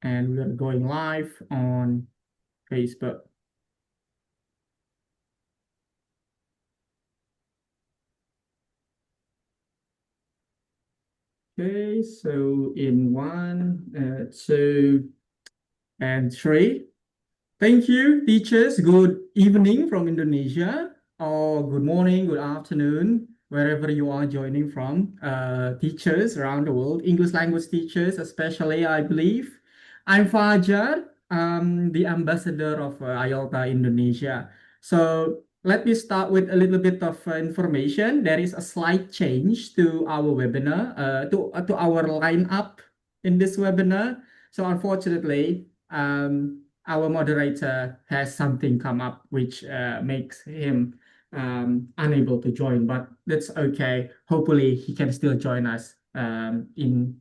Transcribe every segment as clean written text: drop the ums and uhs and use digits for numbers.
and we are going live on Facebook. Okay, so in one, two, and three. Thank you, teachers. Good evening from Indonesia, or good morning, good afternoon, wherever you are joining from. Teachers around the world, English language teachers, especially, I believe. I'm Fajar, the ambassador of IELTA Indonesia. So let me start with a little bit of information. There is a slight change to our webinar, to our lineup in this webinar. So unfortunately, our moderator has something come up which makes him unable to join, but that's okay. Hopefully, he can still join us in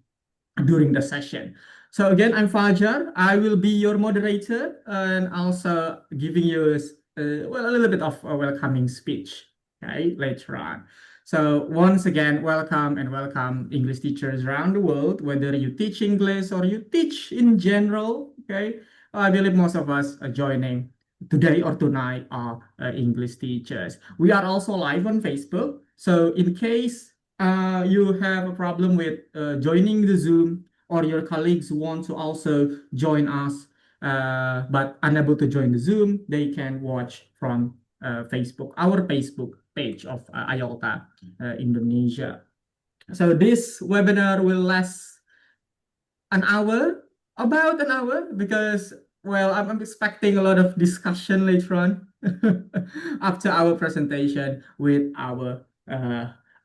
during the session. So again, I'm Fajar. I will be your moderator and also giving you well, a little bit of a welcoming speech, okay, later on. So once again, welcome and welcome English teachers around the world, whether you teach English or you teach in general, okay? I believe most of us are joining today or tonight are English teachers. We are also live on Facebook. So in case you have a problem with joining the Zoom, or your colleagues want to also join us but unable to join the Zoom, they can watch from Facebook, our Facebook page of IELTA Indonesia. So this webinar will last an hour, about an hour, because, well, I'm expecting a lot of discussion later on after our presentation with our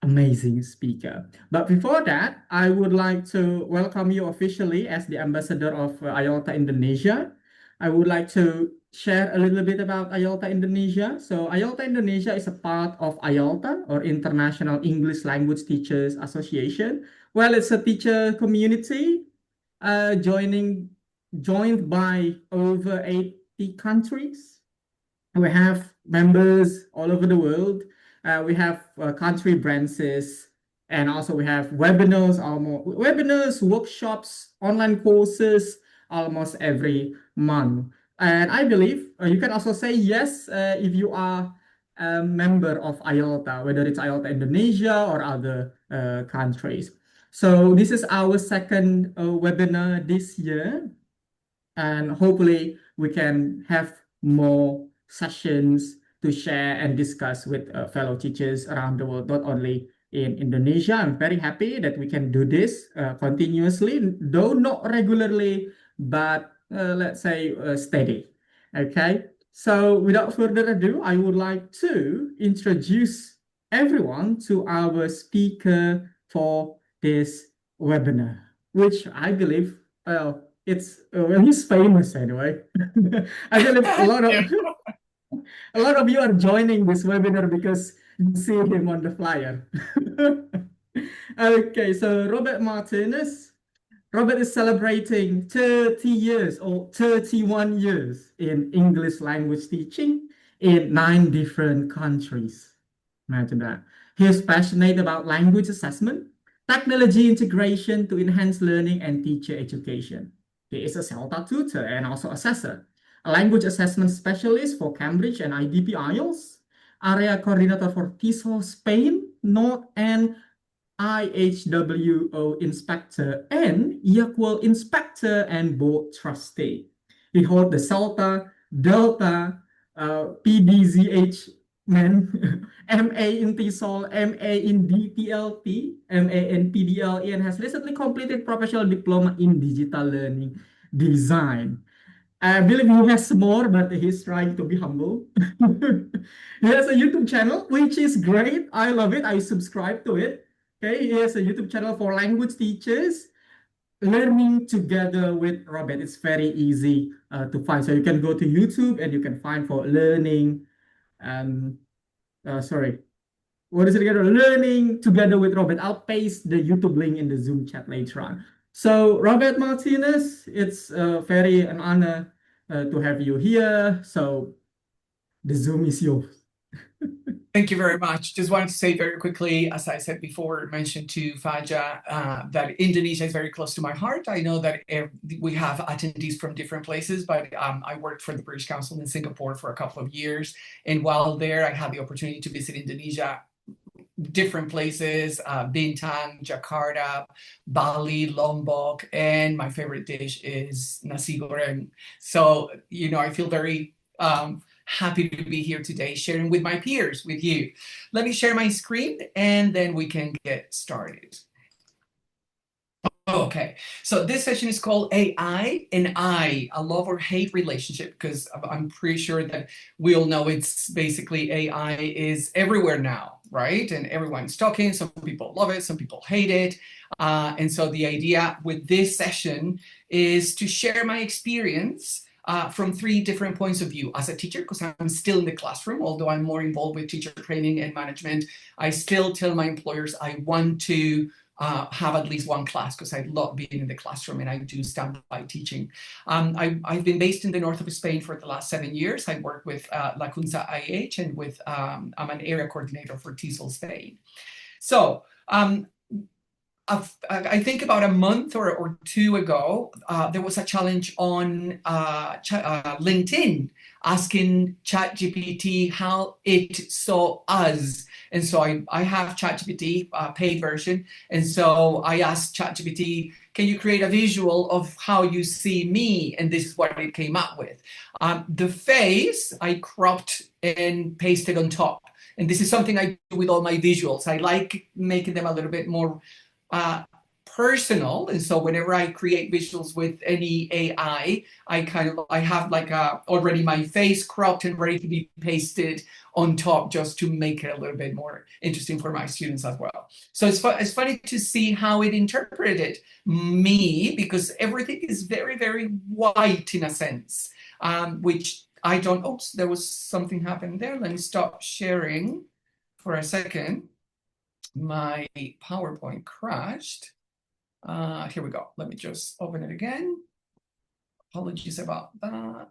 amazing speaker. But before that, I would like to welcome you officially as the ambassador of IELTA Indonesia. I would like to share a little bit about IELTA Indonesia. So IELTA Indonesia is a part of IELTA, or International English Language Teachers Association. Well, it's a teacher community joined by over 80 countries. We have members all over the world. We have country branches, and also we have webinars, workshops, online courses almost every month. And I believe you can also say yes if you are a member of IELTA, whether it's IELTA Indonesia or other countries. So this is our second webinar this year, and hopefully we can have more sessions to share and discuss with fellow teachers around the world, not only in Indonesia. I'm very happy that we can do this continuously, though not regularly, but let's say steady. Okay, so without further ado, I would like to introduce everyone to our speaker for this webinar, which I believe, well, well, he's famous anyway. I believe a lot of you are joining this webinar because you see him on the flyer. Okay, so Robert Martinez. Robert is celebrating 30 years or 31 years in English language teaching in 9 different countries. Imagine that. He is passionate about language assessment, technology integration to enhance learning and teacher education. He is a CELTA tutor and also assessor, a language assessment specialist for Cambridge and IDP IELTS, area coordinator for TESOL Spain, North, and IHWO inspector and equal inspector and board trustee. He holds the CELTA, Delta, PDZH, MA in TESOL, MA in DPLP, MA in PDLE, and has recently completed professional diploma in digital learning design. I believe he has more, but he's trying to be humble. He has a YouTube channel, which is great. I love it. I subscribe to it. Okay, he has a YouTube channel for language teachers. Learning together with Robert. It's very easy to find. So you can go to YouTube and you can find for learning. Sorry, what is it again? Learning together with Robert. I'll paste the YouTube link in the Zoom chat later on. So Robert Martinez, it's very an honor to have you here. So the Zoom is yours. Thank you very much. Just wanted to say very quickly, as I said before, mentioned to Faja, that Indonesia is very close to my heart. I know that we have attendees from different places, but I worked for the British Council in Singapore for a couple of years. And while there, I had the opportunity to visit Indonesia, different places, Bintang, Jakarta, Bali, Lombok, and my favorite dish is nasi goreng. So, I feel very happy to be here today sharing with my peers, with you. Let me share my screen and then we can get started. Okay, so this session is called AI and I, a love or hate relationship, because I'm pretty sure that we all know it's basically AI is everywhere now, right? And everyone's talking. Some people love it, some people hate it. And so the idea with this session is to share my experience from three different points of view. As a teacher, because I'm still in the classroom, although I'm more involved with teacher training and management, I still tell my employers I want to have at least one class because I love being in the classroom and I do standby teaching. I've been based in the north of Spain for the last 7 years. I work with La Cunza IH and with I'm an area coordinator for TESOL Spain. So I think about a month or two ago, there was a challenge on LinkedIn asking ChatGPT how it saw us. And so I have ChatGPT paid version. And so I asked ChatGPT, can you create a visual of how you see me? And this is what it came up with. The face I cropped and pasted on top. And this is something I do with all my visuals. I like making them a little bit more personal, and so whenever I create visuals with any AI, I have like already my face cropped and ready to be pasted on top just to make it a little bit more interesting for my students as well. So it's funny to see how it interpreted me, because everything is very, very white in a sense, which I don't. Oops, there was something happened there. Let me stop sharing for a second. My PowerPoint crashed. Here we go. Let me just open it again. Apologies about that.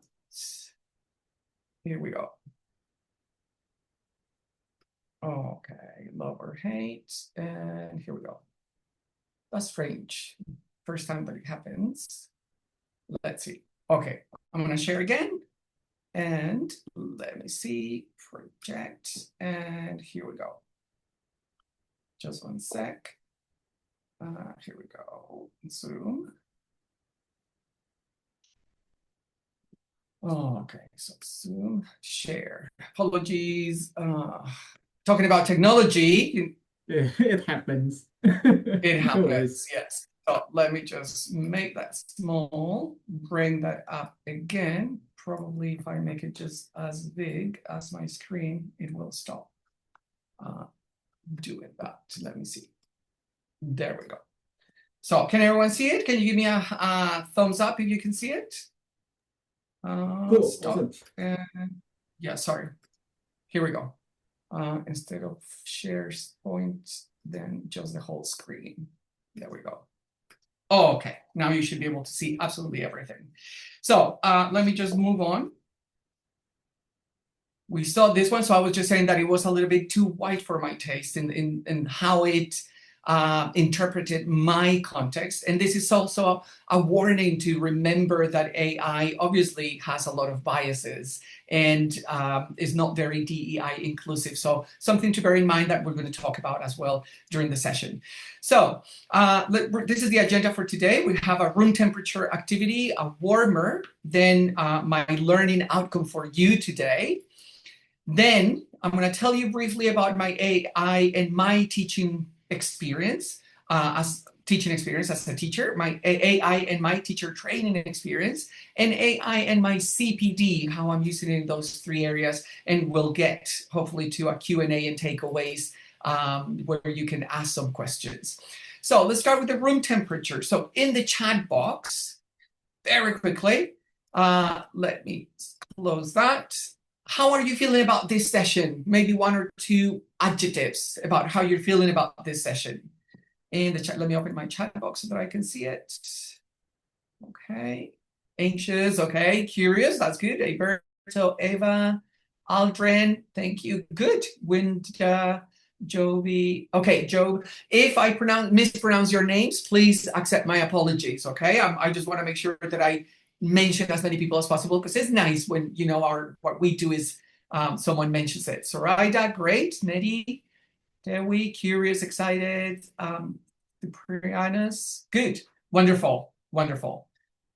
Here we go. Okay, love or hate. And here we go. That's strange. First time that it happens. Let's see. Okay, I'm going to share again. And let me see. Project. And here we go. Just one sec. Here we go. Zoom. Oh, okay. So Zoom, share. Apologies. Talking about technology. It happens. It No happens, worries. yes. So let me just make that small, bring that up again. Probably if I make it just as big as my screen, it will stop doing that. Let me see. There we go. So can everyone see it? Can you give me a thumbs up if you can see it? Cool. Stop. Awesome. And yeah, sorry. Here we go. Instead of share point, then just the whole screen. There we go. Oh, okay. Now you should be able to see absolutely everything. So let me just move on. We saw this one, so I was just saying that it was a little bit too white for my taste in how it interpreted my context. And this is also a warning to remember that AI obviously has a lot of biases and is not very DEI inclusive. So something to bear in mind that we're going to talk about as well during the session. So this is the agenda for today. We have a room temperature activity, a warmer, then my learning outcome for you today. Then I'm going to tell you briefly about my AI and my teaching experience as a teacher, my AI and my teacher training experience, and AI and my CPD, how I'm using it in those three areas. And we'll get hopefully to a Q&A and takeaways where you can ask some questions. So let's start with the room temperature. So in the chat box, very quickly, let me close that. How are you feeling about this session? Maybe one or two adjectives about how you're feeling about this session. In the chat, let me open my chat box so that I can see it. Okay. Anxious, okay. Curious, that's good. Alberto, Eva, Aldrin, thank you. Good. Joby. Okay, Job. If I mispronounce your names, please accept my apologies. Okay, I just want to make sure that I mention as many people as possible because it's nice when what we do is someone mentions it. Zoraida, great. Nettie, Dewi, curious, excited. Priyanus, good, wonderful, wonderful.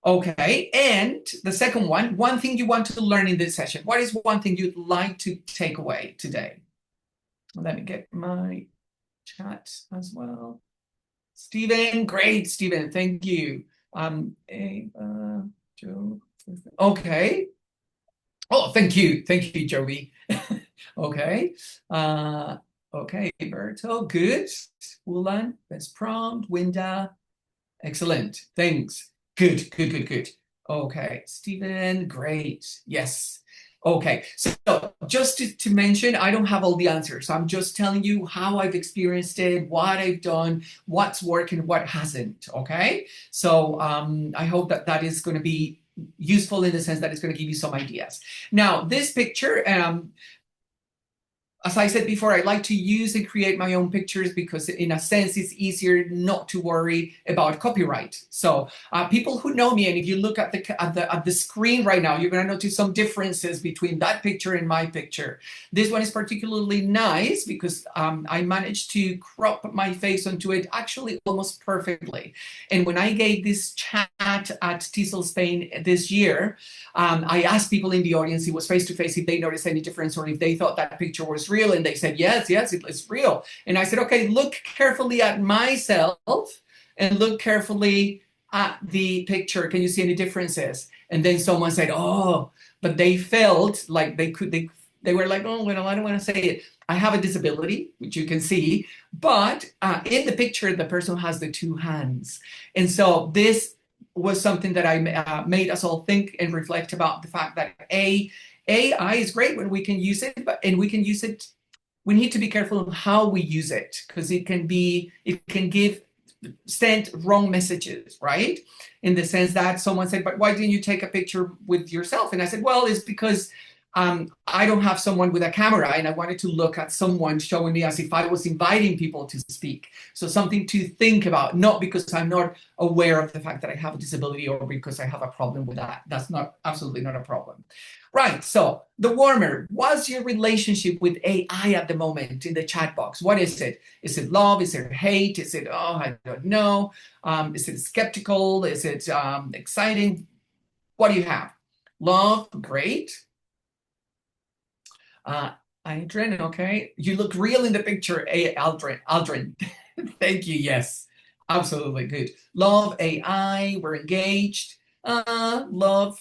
Okay, and the second one thing you want to learn in this session. What is one thing you'd like to take away today? Let me get my chat as well. Stephen, great, Stephen, thank you. Joe, okay. Oh, thank you, Joey. Okay. Okay, Berto, good. Ulan, best prompt. Winda, excellent. Thanks. Good, good, good, good. Okay, Stephen, great. Yes. Okay, so just to mention, I don't have all the answers. I'm just telling you how I've experienced it, what I've done, what's working, what hasn't. Okay, so I hope that is going to be useful in the sense that it's going to give you some ideas. Now, this picture, as I said before, I like to use and create my own pictures because in a sense, it's easier not to worry about copyright. So people who know me, and if you look at the screen right now, you're going to notice some differences between that picture and my picture. This one is particularly nice because I managed to crop my face onto it actually almost perfectly. And when I gave this chat at TESOL Spain this year, I asked people in the audience, it was face-to-face, if they noticed any difference or if they thought that picture was real, and they said, yes, it's real. And I said, okay, look carefully at myself and look carefully at the picture. Can you see any differences? And then someone said, oh, but they felt like they were like, oh, well, I don't want to say it. I have a disability, which you can see, but in the picture, the person has the two hands. And so this was something that I made us all think and reflect about the fact that AI is great when we can use it, we need to be careful of how we use it because it can send wrong messages, right? In the sense that someone said, but why didn't you take a picture with yourself? And I said, well, it's because I don't have someone with a camera and I wanted to look at someone showing me as if I was inviting people to speak. So something to think about, not because I'm not aware of the fact that I have a disability or because I have a problem with that. That's absolutely not a problem. Right, so the warmer, what's your relationship with AI at the moment in the chat box? What is it? Is it love? Is it hate? Is it, oh, I don't know. Is it skeptical? Is it exciting? What do you have? Love, great. Aldrin, okay. You look real in the picture, Aldrin. Thank you, yes. Absolutely, good. Love, AI, we're engaged. Love,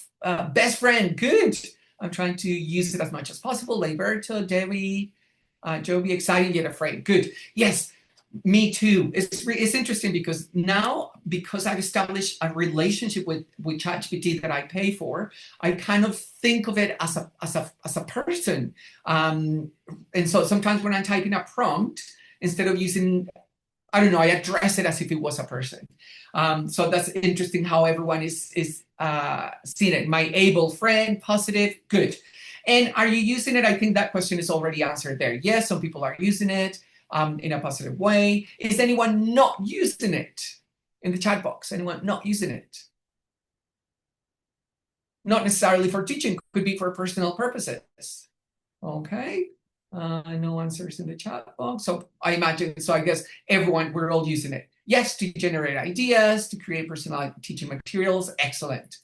best friend, good. I'm trying to use it as much as possible. Liberto, Dewi, Joby, exciting yet afraid. Good. Yes, me too. It's interesting because now, because I've established a relationship with ChatGPT that I pay for, I kind of think of it as a person. And so sometimes when I'm typing a prompt, instead of using, I don't know, I address it as if it was a person. So that's interesting how everyone is seeing it. My able friend, positive, good. And are you using it? I think that question is already answered there. Yes, some people are using it in a positive way. Is anyone not using it in the chat box? Anyone not using it? Not necessarily for teaching, could be for personal purposes. Okay. No answers in the chat box. So I imagine, so I guess everyone, we're all using it. Yes, to generate ideas, to create personalized teaching materials. Excellent.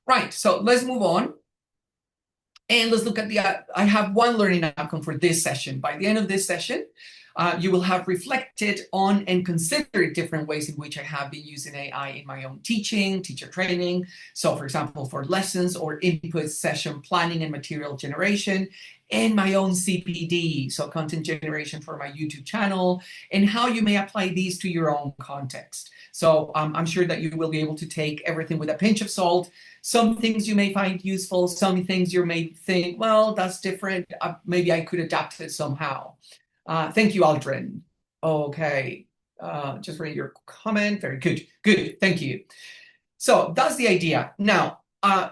Right, so let's move on. And let's look at I have one learning outcome for this session. By the end of this session, you will have reflected on and considered different ways in which I have been using AI in my own teaching, teacher training. So for example, for lessons or input session planning and material generation, and my own CPD, so content generation for my YouTube channel, and how you may apply these to your own context. So I'm sure that you will be able to take everything with a pinch of salt. Some things you may find useful, some things you may think, well, that's different. Maybe I could adapt it somehow. Thank you, Aldrin. Okay, just read your comment. Very good. Good, thank you. So that's the idea. Now,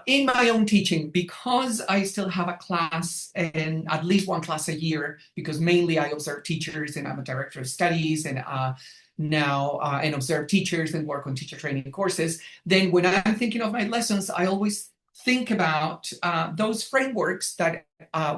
in my own teaching, because I still have a class and at least one class a year, because mainly I observe teachers and I'm a director of studies and and observe teachers and work on teacher training courses, then when I'm thinking of my lessons, I always think about those frameworks that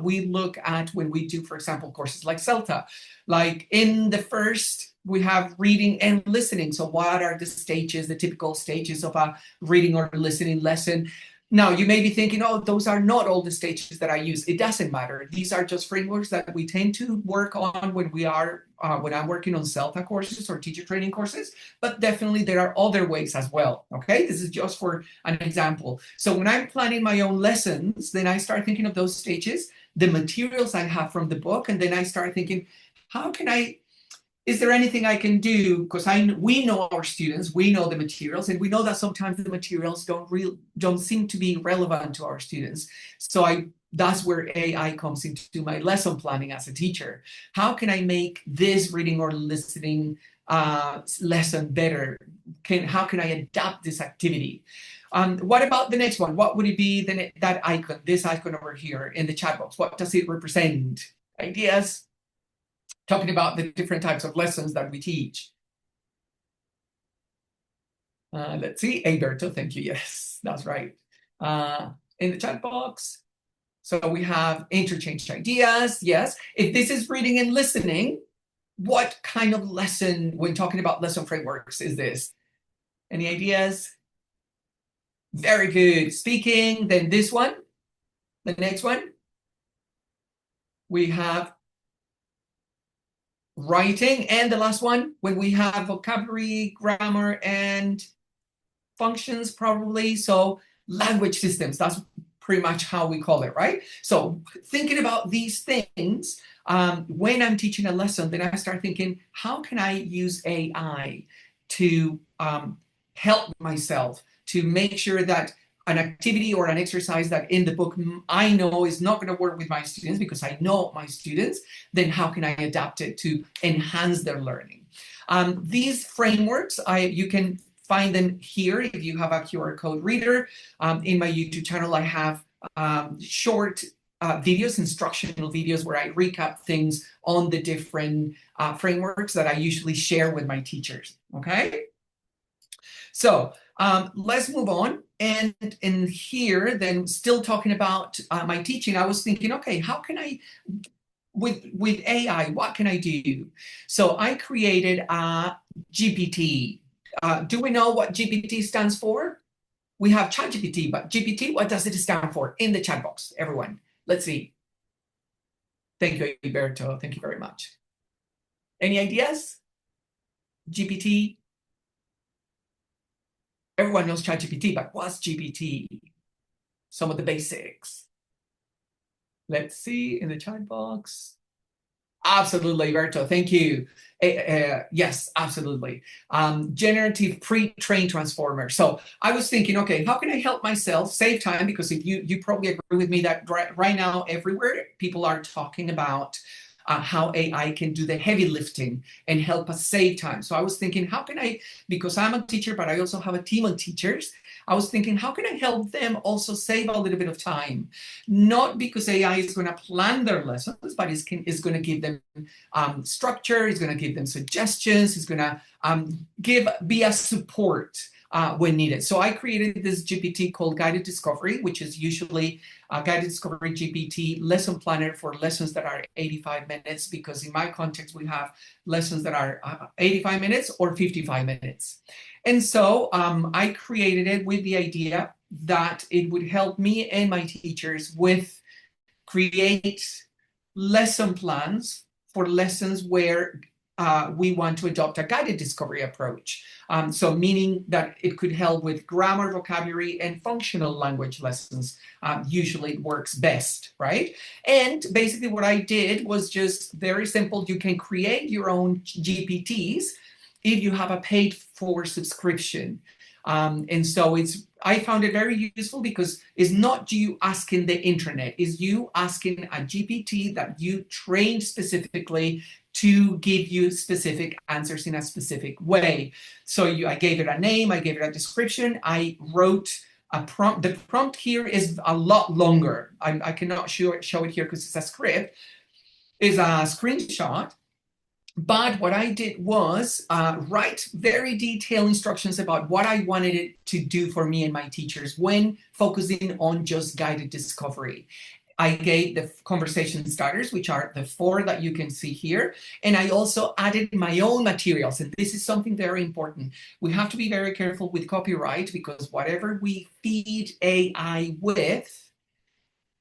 we look at when we do, for example, courses like CELTA. Like in the first, we have reading and listening. So what are the stages, the typical stages of a reading or listening lesson? Now, you may be thinking, oh, those are not all the stages that I use. It doesn't matter. These are just frameworks that we tend to work on when when I'm working on CELTA courses or teacher training courses, but definitely there are other ways as well, okay? This is just for an example. So when I'm planning my own lessons, then I start thinking of those stages, the materials I have from the book, and then I start thinking, is there anything I can do? Because we know our students, we know the materials, and we know that sometimes the materials don't seem to be relevant to our students. So that's where AI comes into my lesson planning as a teacher. How can I make this reading or listening lesson better? How can I adapt this activity? What about the next one? What would it be, that icon, this icon over here in the chat box? What does it represent? Ideas? Talking about the different types of lessons that we teach. Let's see, Alberto, thank you. Yes, that's right. In the chat box. So we have interchanged ideas. Yes. If this is reading and listening, what kind of lesson, when talking about lesson frameworks, is this? Any ideas? Very good. Speaking, then this one, the next one. We have writing, and the last one, when we have vocabulary, grammar, and functions, probably. So language systems, that's pretty much how we call it, right? So thinking about these things, when I'm teaching a lesson, then I start thinking, how can I use AI to help myself, to make sure that an activity or an exercise that in the book I know is not going to work with my students because I know my students, then how can I adapt it to enhance their learning? These frameworks, you can find them here if you have a QR code reader. In my YouTube channel, I have short videos, instructional videos, where I recap things on the different frameworks that I usually share with my teachers, okay? So let's move on. And in here, then still talking about my teaching, I was thinking, okay, how can I, with AI, what can I do? So I created a GPT. Do we know what GPT stands for? We have ChatGPT, but GPT, what does it stand for? In the chat box, everyone. Let's see. Thank you, Alberto. Thank you very much. Any ideas? GPT? Everyone knows ChatGPT, but what's GPT? Some of the basics. Let's see in the chat box. Absolutely, Alberto. Thank you. Yes, absolutely. Generative pre-trained transformer. So I was thinking, okay, how can I help myself save time? Because if you probably agree with me that right now, everywhere, people are talking about how AI can do the heavy lifting and help us save time. So I was thinking, how can I, because I'm a teacher, but I also have a team of teachers, I was thinking, how can I help them also save a little bit of time? Not because AI is going to plan their lessons, but it's going to give them structure, it's going to give them suggestions, it's going to be a support when needed. So I created this GPT called Guided Discovery, which is usually a Guided Discovery GPT lesson planner for lessons that are 85 minutes, because in my context, we have lessons that are 85 minutes or 55 minutes. And so I created it with the idea that it would help me and my teachers create lesson plans for lessons where we want to adopt a guided discovery approach. So meaning that it could help with grammar, vocabulary, and functional language lessons. Usually it works best, right? And basically what I did was just very simple. You can create your own GPTs if you have a paid for subscription. And so I found it very useful because it's not you asking the internet, it's you asking a GPT that you trained specifically to give you specific answers in a specific way. So I gave it a name, I gave it a description, I wrote a prompt. The prompt here is a lot longer. I cannot show it here because it's a script. It's a screenshot. But what I did was write very detailed instructions about what I wanted it to do for me and my teachers when focusing on just guided discovery. I gave the conversation starters, which are the 4 that you can see here. And I also added my own materials. And this is something very important. We have to be very careful with copyright because whatever we feed AI with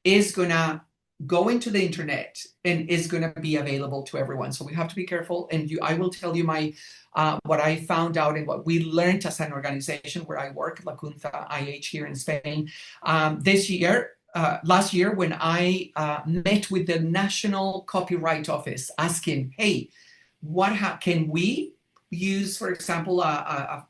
is going to go into the internet and is going to be available to everyone. So we have to be careful. And I will tell you my what I found out and what we learned as an organization where I work, La Cunta IH here in Spain, last year when I met with the National Copyright Office asking, hey, can we use, for example, a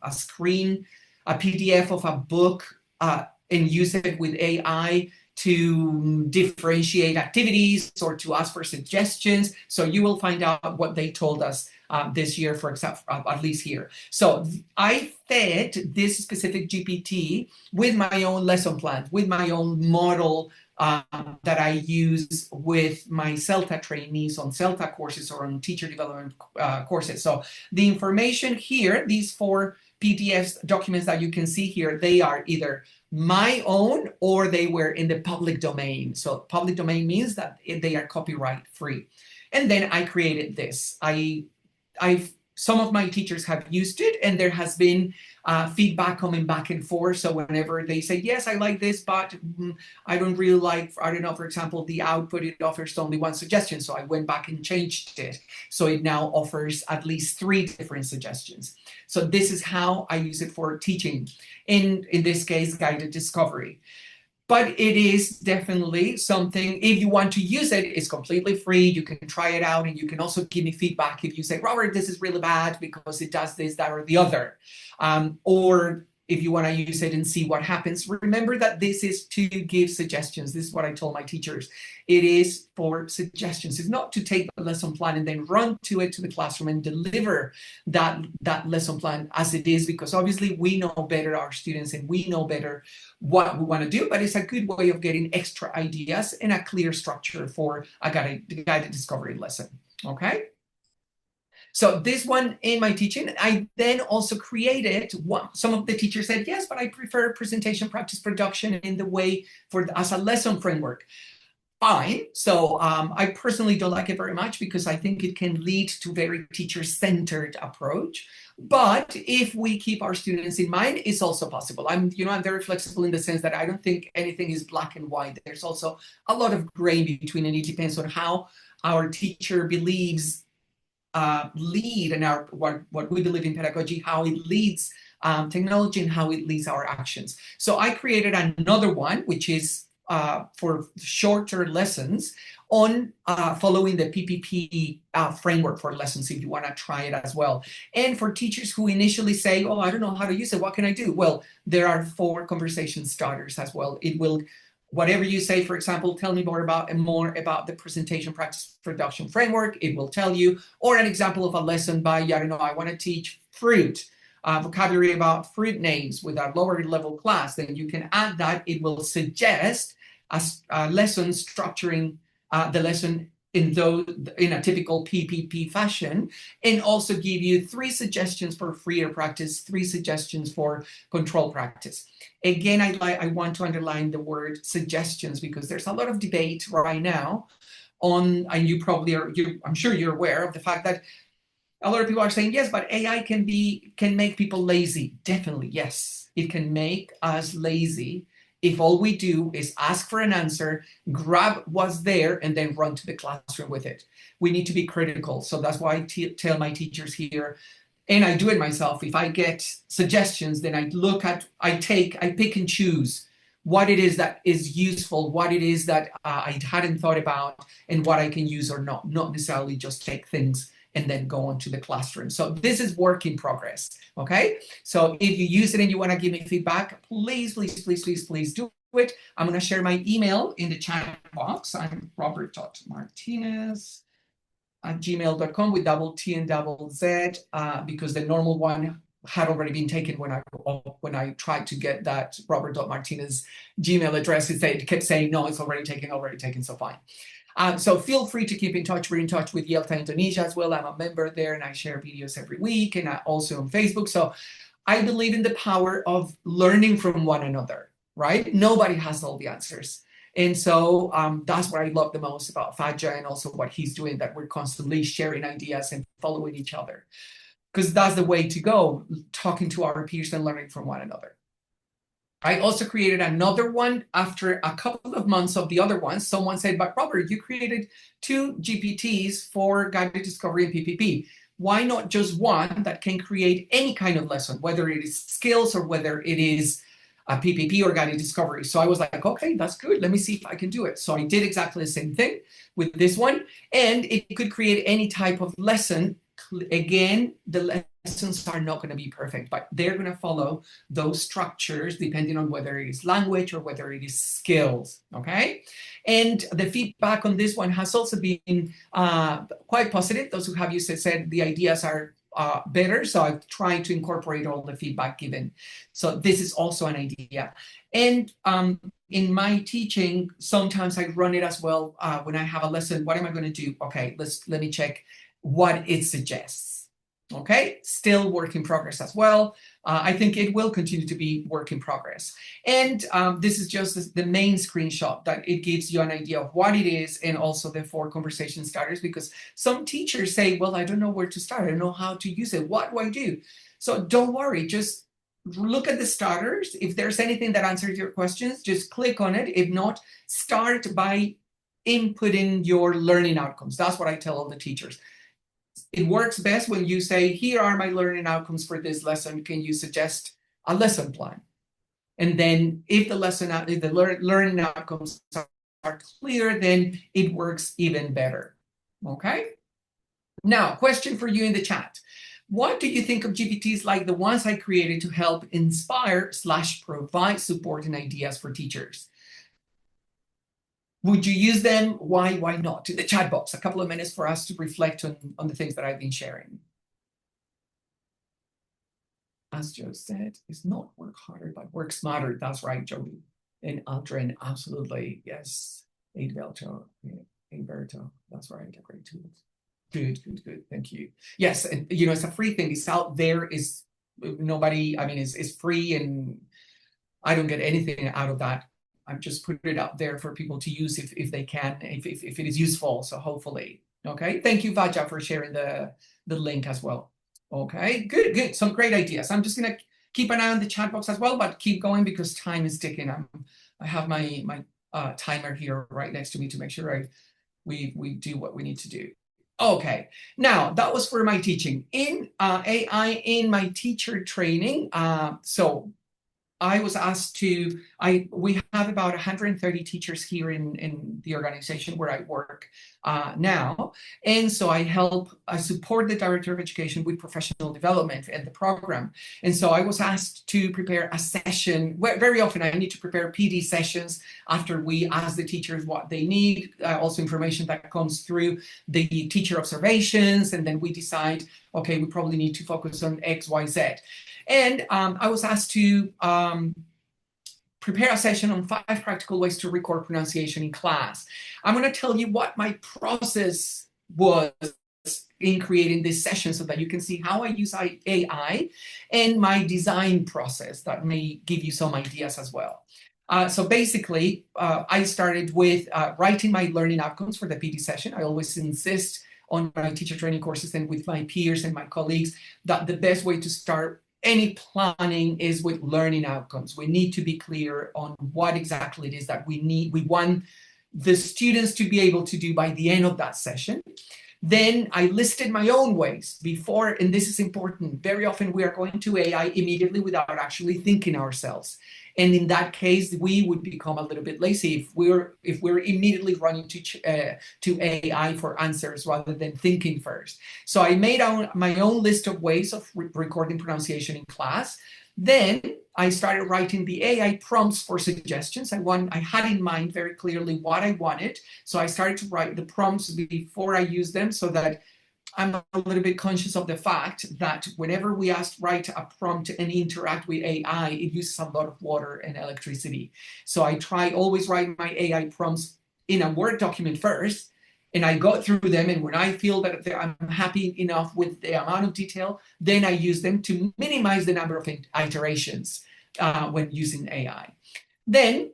PDF of a book and use it with AI to differentiate activities or to ask for suggestions. So you will find out what they told us this year, for example, at least here. So I fed this specific GPT with my own lesson plan, with my own model that I use with my CELTA trainees on CELTA courses or on teacher development courses. So the information here, these 4 PDFs documents that you can see here, they are either my own or they were in the public domain. So public domain means that they are copyright free. And then I created this. Some of my teachers have used it and there has been feedback coming back and forth. So whenever they say, yes, I like this, but I don't really like, I don't know, for example, the output, it offers only 1 suggestion. So I went back and changed it. So it now offers at least 3 different suggestions. So this is how I use it for teaching, in this case, guided discovery. But it is definitely something, if you want to use it, it's completely free. You can try it out and you can also give me feedback if you say, Robert, this is really bad because it does this, that, or the other. Or if you want to use it and see what happens, remember that this is to give suggestions. This is what I told my teachers. It is for suggestions. It's not to take the lesson plan and then run to the classroom and deliver that lesson plan as it is, because obviously we know better our students and we know better what we want to do, but it's a good way of getting extra ideas and a clear structure for a guided discovery lesson. Okay? So this one in my teaching, I then also created some of the teachers said, yes, but I prefer presentation practice production in the way as a lesson framework. Fine. So I personally don't like it very much because I think it can lead to very teacher-centered approach. But if we keep our students in mind, it's also possible. I'm very flexible in the sense that I don't think anything is black and white. There's also a lot of gray between, and it depends on how our teacher believes lead and what we believe in pedagogy, how it leads technology and how it leads our actions. So I created another one, which is for shorter lessons on following the PPP framework for lessons, if you want to try it as well. And for teachers who initially say, oh, I don't know how to use it, what can I do? Well, there are 4 conversation starters as well. It will, whatever you say, for example, tell me more about the presentation practice production framework, it will tell you, or an example of a lesson by, I don't know, I want to teach fruit, vocabulary about fruit names with a lower level class, then you can add that. It will suggest a lesson structuring the lesson in a typical PPP fashion, and also give you 3 suggestions for freer practice, 3 suggestions for control practice. Again, I want to underline the word suggestions because there's a lot of debate right now on, and you probably are, I'm sure you're aware of the fact that a lot of people are saying, yes, but AI can make people lazy. Definitely, yes, it can make us lazy if all we do is ask for an answer, grab what's there, and then run to the classroom with it. We need to be critical. So that's why I tell my teachers here, and I do it myself. If I get suggestions, then I pick and choose what it is that is useful, what it is that I hadn't thought about, and what I can use or not necessarily just take things and then go on to the classroom. So this is work in progress, okay? So if you use it and you wanna give me feedback, please, please, please, please, please do it. I'm gonna share my email in the chat box. I'm robert.martinez@gmail.com with double T and double Z because the normal one had already been taken when I tried to get that Robert.Martinez Gmail address. It kept saying, no, it's already taken, so fine. So feel free to keep in touch. We're in touch with IELTA Indonesia as well. I'm a member there and I share videos every week, and also on Facebook. So I believe in the power of learning from one another, right? Nobody has all the answers. And so that's what I love the most about Fadja, and also what he's doing, that we're constantly sharing ideas and following each other. Because that's the way to go, talking to our peers and learning from one another. I also created another one after a couple of months of the other ones. Someone said, but Robert, you created 2 GPTs for guided discovery and PPP. Why not just one that can create any kind of lesson, whether it is skills or whether it is a PPP or guided discovery? So I was like, okay, that's good. Let me see if I can do it. So I did exactly the same thing with this one, and it could create any type of lesson. Again, the lessons are not going to be perfect, but they're going to follow those structures depending on whether it is language or whether it is skills, okay? And the feedback on this one has also been quite positive. Those who have used it said the ideas are better, so I've tried to incorporate all the feedback given. So this is also an idea. And in my teaching, sometimes I run it as well. When I have a lesson, what am I going to do? Okay, let me check what it suggests. Okay, still work in progress as well. I think it will continue to be work in progress. And this is just the main screenshot that it gives you an idea of what it is, and also the 4 conversation starters, because some teachers say, well, I don't know where to start. I don't know how to use it. What do I do? So don't worry, just look at the starters. If there's anything that answers your questions, just click on it. If not, start by inputting your learning outcomes. That's what I tell all the teachers. It works best when you say, here are my learning outcomes for this lesson. Can you suggest a lesson plan? And then if the learning outcomes are clear, then it works even better. Okay? Now, question for you in the chat. What do you think of GPTs like the ones I created to help inspire/provide support and ideas for teachers? Would you use them? Why not? In the chat box, a couple of minutes for us to reflect on the things that I've been sharing. As Joe said, it's not work harder, but work smarter. That's right, Jody. And Aldrin, absolutely, yes. Advelto, Alberto, that's right, a great tools. Good. Thank you. Yes, and it's a free thing. It's out there. Is nobody? I mean, it's free, and I don't get anything out of that. I'm just putting it out there for people to use if they can, if it is useful. So hopefully, okay. Thank you, Vaja, for sharing the link as well. Okay, good. Some great ideas. I'm just gonna keep an eye on the chat box as well, but keep going because time is ticking. I have my timer here right next to me to make sure we do what we need to do. Okay, now that was for my teaching. In AI in my teacher training, so I was asked to, we have about 130 teachers here in the organization where I work now. And so I support the Director of Education with professional development and the program. And so I was asked to prepare a session. Very often I need to prepare PD sessions after we ask the teachers what they need, also information that comes through the teacher observations. And then we decide, okay, we probably need to focus on X, Y, Z. And I was asked to prepare a session on 5 practical ways to record pronunciation in class. I'm going to tell you what my process was in creating this session so that you can see how I use AI and my design process that may give you some ideas as well. So basically, I started with writing my learning outcomes for the PD session. I always insist on my teacher training courses and with my peers and my colleagues that the best way to start any planning is with learning outcomes. We need to be clear on what exactly it is that we want the students to be able to do by the end of that session. Then I listed my own ways before, and this is important. Very often we are going to AI immediately without actually thinking ourselves. And in that case, we would become a little bit lazy if we're immediately running to AI for answers rather than thinking first. So I made my own list of ways of recording pronunciation in class. Then I started writing the AI prompts for suggestions. I had in mind very clearly what I wanted. So I started to write the prompts before I used them so that I'm a little bit conscious of the fact that whenever we write a prompt and interact with AI, it uses a lot of water and electricity. So I always write my AI prompts in a Word document first, and I go through them, and when I feel that I'm happy enough with the amount of detail, then I use them to minimize the number of iterations when using AI. Then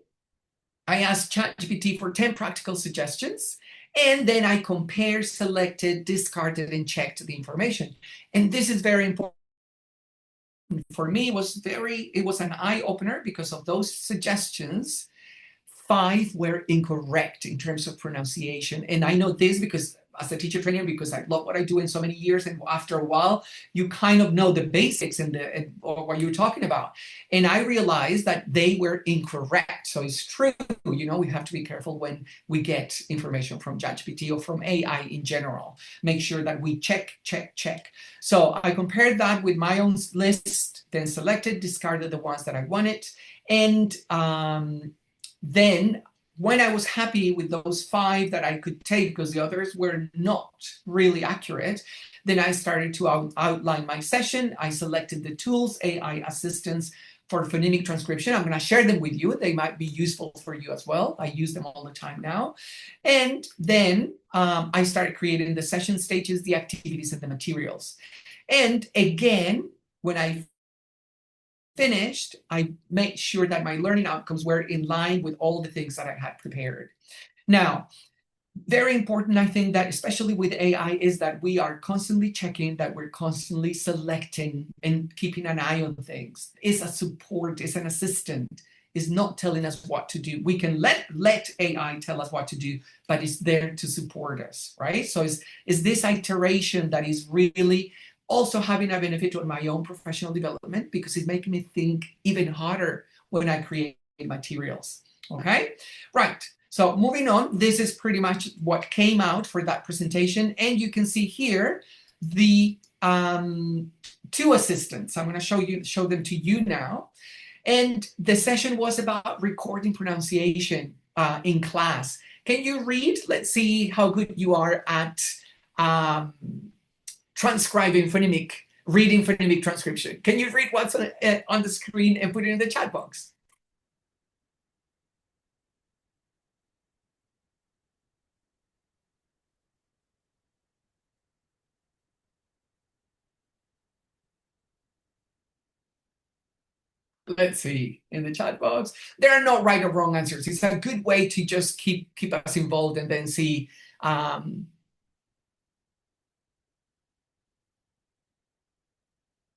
I asked ChatGPT for 10 practical suggestions, and then I compared, selected, discarded, and checked the information. And this is very important. For me, it was an eye-opener because of those suggestions. 5 were incorrect in terms of pronunciation. And I know this because as a teacher trainer, because I love what I do in so many years, and after a while, you kind of know the basics or what you're talking about. And I realized that they were incorrect. So it's true, we have to be careful when we get information from ChatGPT or from AI in general. Make sure that we check. So I compared that with my own list, then selected, discarded the ones that I wanted, and then when I was happy with those 5 that I could take because the others were not really accurate, then I started to outline my session. I selected the tools, AI assistants for phonemic transcription. I'm going to share them with you. They might be useful for you as well. I use them all the time now. And then I started creating the session stages, the activities, and the materials. And again, when I finished, I made sure that my learning outcomes were in line with all the things that I had prepared. Now, very important, I think, that especially with AI is that we are constantly checking, that we're constantly selecting and keeping an eye on things. It's a support, it's an assistant, it's not telling us what to do. We can let AI tell us what to do, but it's there to support us, right? So it's this iteration that is really also having a benefit on my own professional development because it's making me think even harder when I create materials, okay? Right, so moving on, this is pretty much what came out for that presentation, and you can see here the 2 assistants. I'm gonna show them to you now. And the session was about recording pronunciation in class. Can you read? Let's see how good you are at transcribing reading phonemic transcription. Can you read what's on the screen and put it in the chat box? Let's see, in the chat box. There are no right or wrong answers. It's a good way to just keep us involved and then see.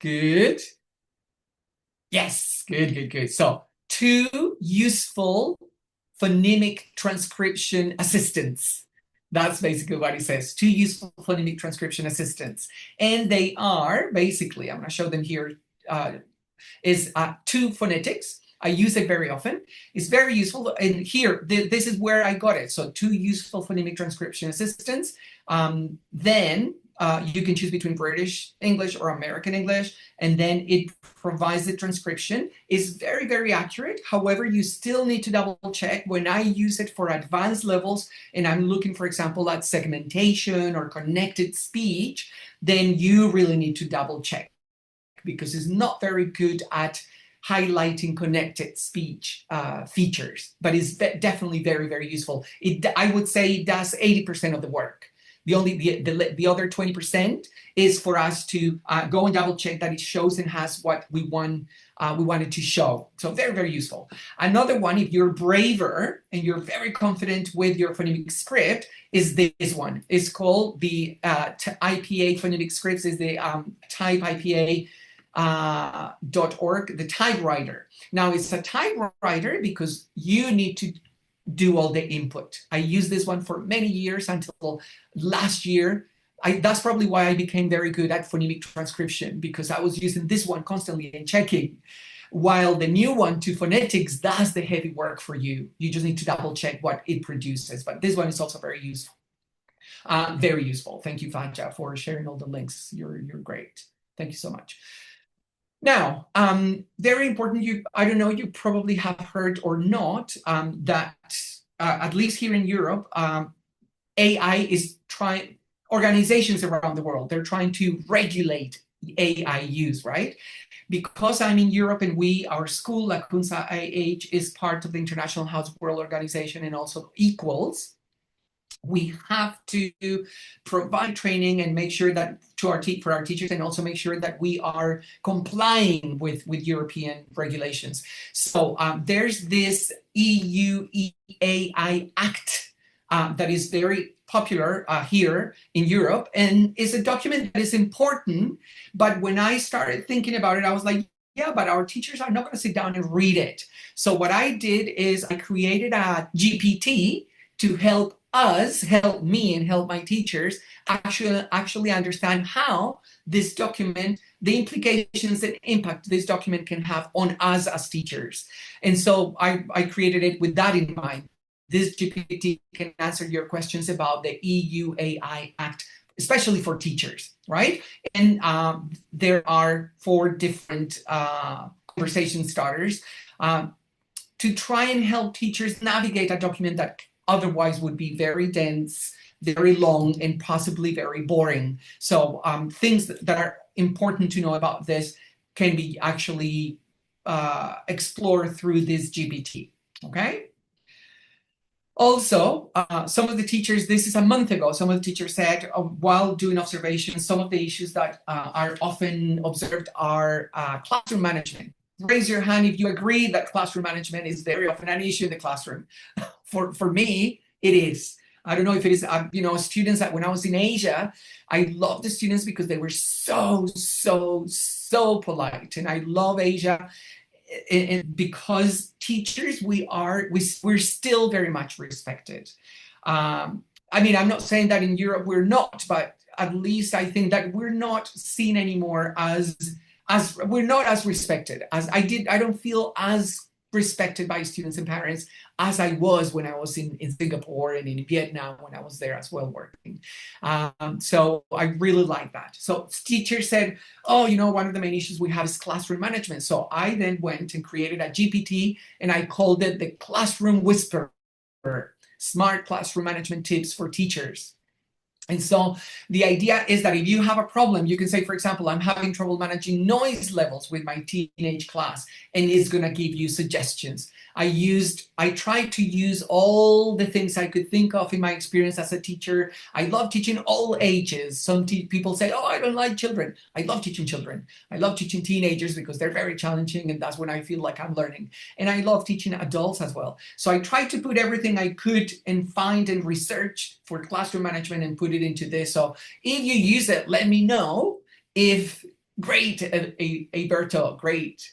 Good. Yes, good. So 2 useful phonemic transcription assistants. That's basically what it says. 2 useful phonemic transcription assistants. And they are basically, I'm going to show them here, is 2 phonetics. I use it very often. It's very useful. And here, this is where I got it. So 2 useful phonemic transcription assistants. Then you can choose between British English or American English, and then it provides the transcription. It's very, very accurate. However, you still need to double check. When I use it for advanced levels, and I'm looking, for example, at segmentation or connected speech, then you really need to double check because it's not very good at highlighting connected speech features, but it's definitely very, very useful. I would say it does 80% of the work. The other 20% is for us to go and double check that it shows and has what we wanted to show. So very, very useful. Another one, if you're braver and you're very confident with your phonemic script, is this one. It's called the IPA phonemic scripts, is the typeipa.org, the typewriter. Now it's a typewriter because you need to do all the input. I used this one for many years until last year. That's probably why I became very good at phonemic transcription, because I was using this one constantly and checking, while the new one, to phonetics, does the heavy work for you. You just need to double check what it produces, but this one is also very useful. Very useful. Thank you, Faja, for sharing all the links. You're great. Thank you so much. Now, very important, I don't know, you probably have heard or not, that at least here in Europe, AI is trying, organizations around the world. They're trying to regulate AI use, right? Because I'm in Europe and our school, La Cunza IH, is part of the International House World Organization and also equals, we have to provide training and make sure that for our teachers, and also make sure that we are complying with European regulations. So there's this EU AI Act that is very popular here in Europe, and is a document that is important. But when I started thinking about it, I was like, yeah, but our teachers are not going to sit down and read it. So what I did is I created a GPT to help me and help my teachers actually understand how this document, the implications and impact this document can have on us as teachers. And so I created it with that in mind. This GPT can answer your questions about the EU AI Act, especially for teachers, right? And there are 4 different conversation starters to try and help teachers navigate a document that otherwise would be very dense, very long, and possibly very boring. So things that are important to know about this can be actually explored through this GPT, okay? Also, some of the teachers, this is a month ago, some of the teachers said while doing observations, some of the issues that are often observed are classroom management. Raise your hand if you agree that classroom management is very often an issue in the classroom. For me, it is. I don't know if it is, students that when I was in Asia, I loved the students because they were so polite. And I love Asia because teachers, we're still very much respected. I'm not saying that in Europe we're not, but at least I think that we're not seen anymore as we're not as respected as I don't feel as respected by students and parents as I was when I was in Singapore and in Vietnam when I was there as well working. So I really like that. So teachers said, oh, one of the main issues we have is classroom management. So I then went and created a GPT and I called it the Classroom Whisperer, Smart Classroom Management Tips for Teachers. And so the idea is that if you have a problem, you can say, for example, I'm having trouble managing noise levels with my teenage class, and it's going to give you suggestions. I tried to use all the things I could think of in my experience as a teacher. I love teaching all ages. Some people say, oh, I don't like children. I love teaching children. I love teaching teenagers because they're very challenging, and that's when I feel like I'm learning. And I love teaching adults as well. So I tried to put everything I could and find and research for classroom management and put it into this. So if you use it, let me know. Great, Alberto, great.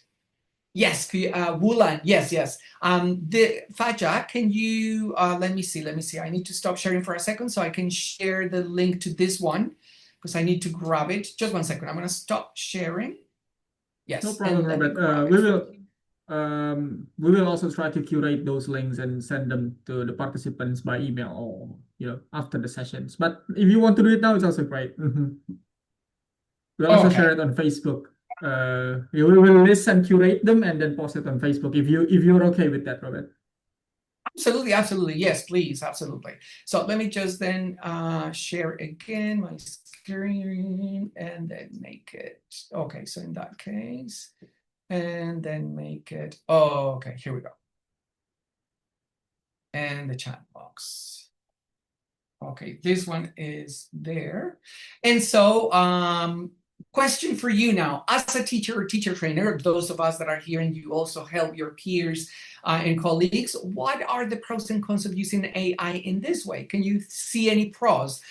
Yes, Wulan, yes. The Faja, can you, let me see. I need to stop sharing for a second so I can share the link to this one because I need to grab it. Just 1 second. I'm going to stop sharing. Yes. No problem, Robert. We will also try to curate those links and send them to the participants by email or after the sessions. But if you want to do it now, it's also great. We'll also share it on Facebook. We will list and curate them and then post it on Facebook if you're okay with that, Robert. Absolutely. Yes, please. Absolutely. So let me just then share again my screen and then make it. Okay, so in that case, and then make it. Oh, okay, here we go. And the chat box. Okay, this one is there. And so question for you now, as a teacher or teacher trainer, those of us that are here and you also help your peers and colleagues, what are the pros and cons of using AI in this way? Can you see any pros?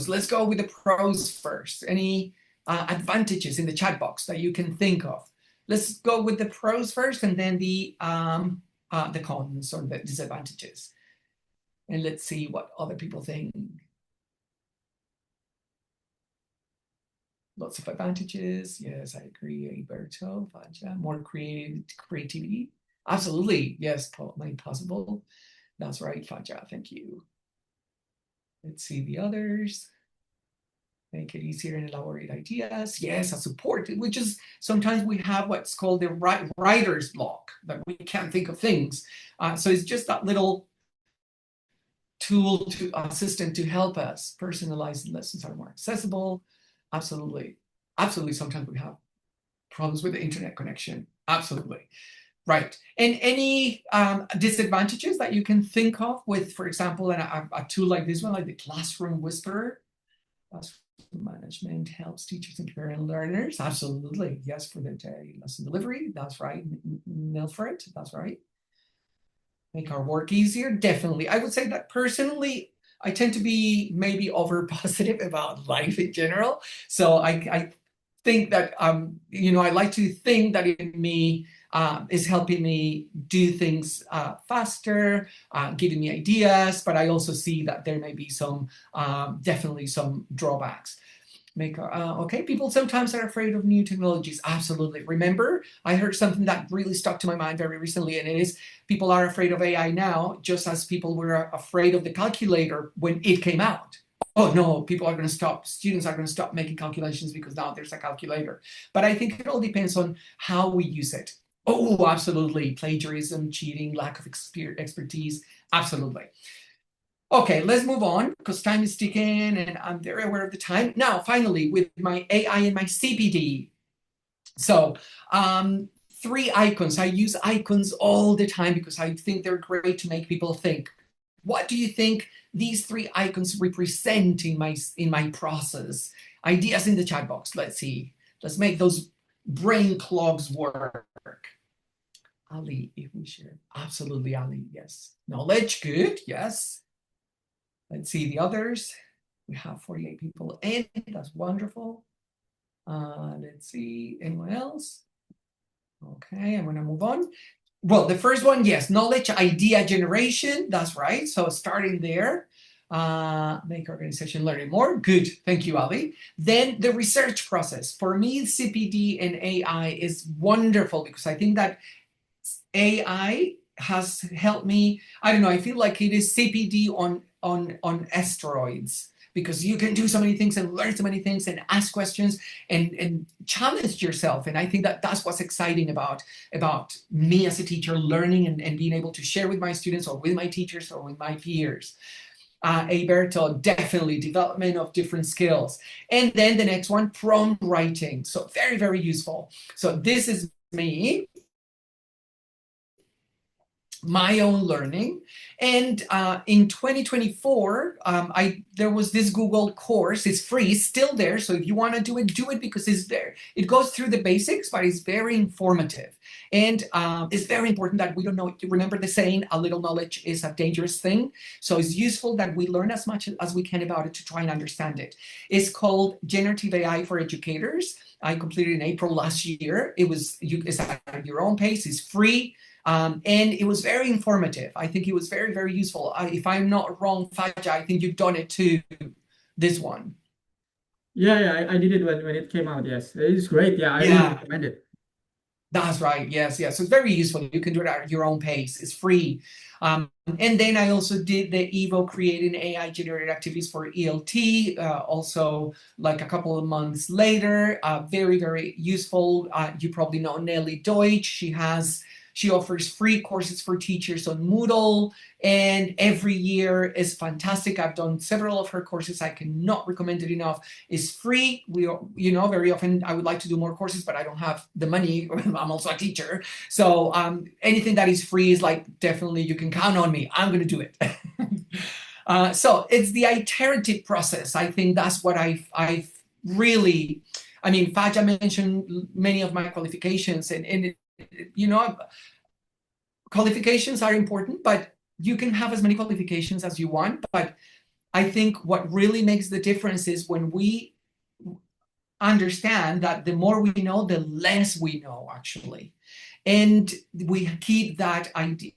Let's go with the pros first. Any advantages in the chat box that you can think of? Let's go with the pros first and then the cons or the disadvantages. And let's see what other people think. Lots of advantages. Yes, I agree, Alberto. More creativity. Absolutely. Yes, made possible. That's right, Faja. Thank you. Let's see the others. Make it easier and elaborate ideas. Yes, a support, which is sometimes we have what's called the writer's block, that we can't think of things. So it's just that little tool to assistant to help us. Personalized lessons are more accessible. Absolutely. Absolutely. Sometimes we have problems with the internet connection. Absolutely. Right. And any disadvantages that you can think of with, for example, a tool like this one, like the Classroom Whisperer? Classroom management helps teachers and parent learners. Absolutely. Yes, for the lesson delivery. That's right. Milford. That's right. Make our work easier. Definitely. I would say that personally, I tend to be maybe over positive about life in general. So I think that I like to think that it me is helping me do things faster, giving me ideas, but I also see that there may be some definitely some drawbacks. Okay, people sometimes are afraid of new technologies. Absolutely. Remember, I heard something that really stuck to my mind very recently, and it is people are afraid of AI now, just as people were afraid of the calculator when it came out. Oh no, people are going to stop, students are going to stop making calculations because now there's a calculator. But I think it all depends on how we use it. Oh, absolutely. Plagiarism, cheating, lack of expertise. Absolutely. Okay, let's move on because time is ticking and I'm very aware of the time. Now, finally, with my AI and my CPD. So, three icons. I use icons all the time because I think they're great to make people think. What do you think these three icons represent in my process? Ideas in the chat box. Let's see. Let's make those brain clogs work. Ali, if we share. Absolutely, Ali. Yes. Knowledge. Good. Yes. Let's see the others. We have 48 people in. That's wonderful. Let's see. Anyone else? Okay, I'm going to move on. Well, the first one, yes, knowledge idea generation. That's right. So starting there. Make organization learning more. Good. Thank you, Ali. Then the research process. For me, CPD and AI is wonderful because I think that AI has helped me. I don't know. I feel like it is CPD on asteroids because you can do so many things and learn so many things and ask questions and challenge yourself. And I think that that's what's exciting about me as a teacher, learning and being able to share with my students or with my teachers or with my peers. Alberto, definitely development of different skills. And then the next one, prompt writing. So very, very useful. So this is me, my own learning. And in 2024, there was this Google course. It's free, still there. So if you want to do it because it's there. It goes through the basics, but it's very informative. And it's very important that we don't know. Remember the saying, a little knowledge is a dangerous thing. So it's useful that we learn as much as we can about it to try and understand it. It's called Generative AI for Educators. I completed in April last year. It's at your own pace. It's free. And it was very informative. I think it was very, very useful. If I'm not wrong, Faja, I think you've done it too, this one. Yeah, I did it when it came out. Yes, it is great. Yeah, I really Yeah, recommend it. that's right. Yes. So it's very useful. You can do it at your own pace. It's free. And then I also did the Evo creating AI generated activities for ELT, also like a couple of months later. Very, very useful. You probably know Nelly Deutsch. She offers free courses for teachers on Moodle, and every year is fantastic. I've done several of her courses. I cannot recommend it enough. It's free. Very often I would like to do more courses, but I don't have the money. I'm also a teacher. So anything that is free is like, definitely you can count on me. I'm going to do it. So it's the iterative process. I think that's what I've really, Faja mentioned many of my qualifications and qualifications are important, but you can have as many qualifications as you want. But I think what really makes the difference is when we understand that the more we know, the less we know, actually. And we keep that idea,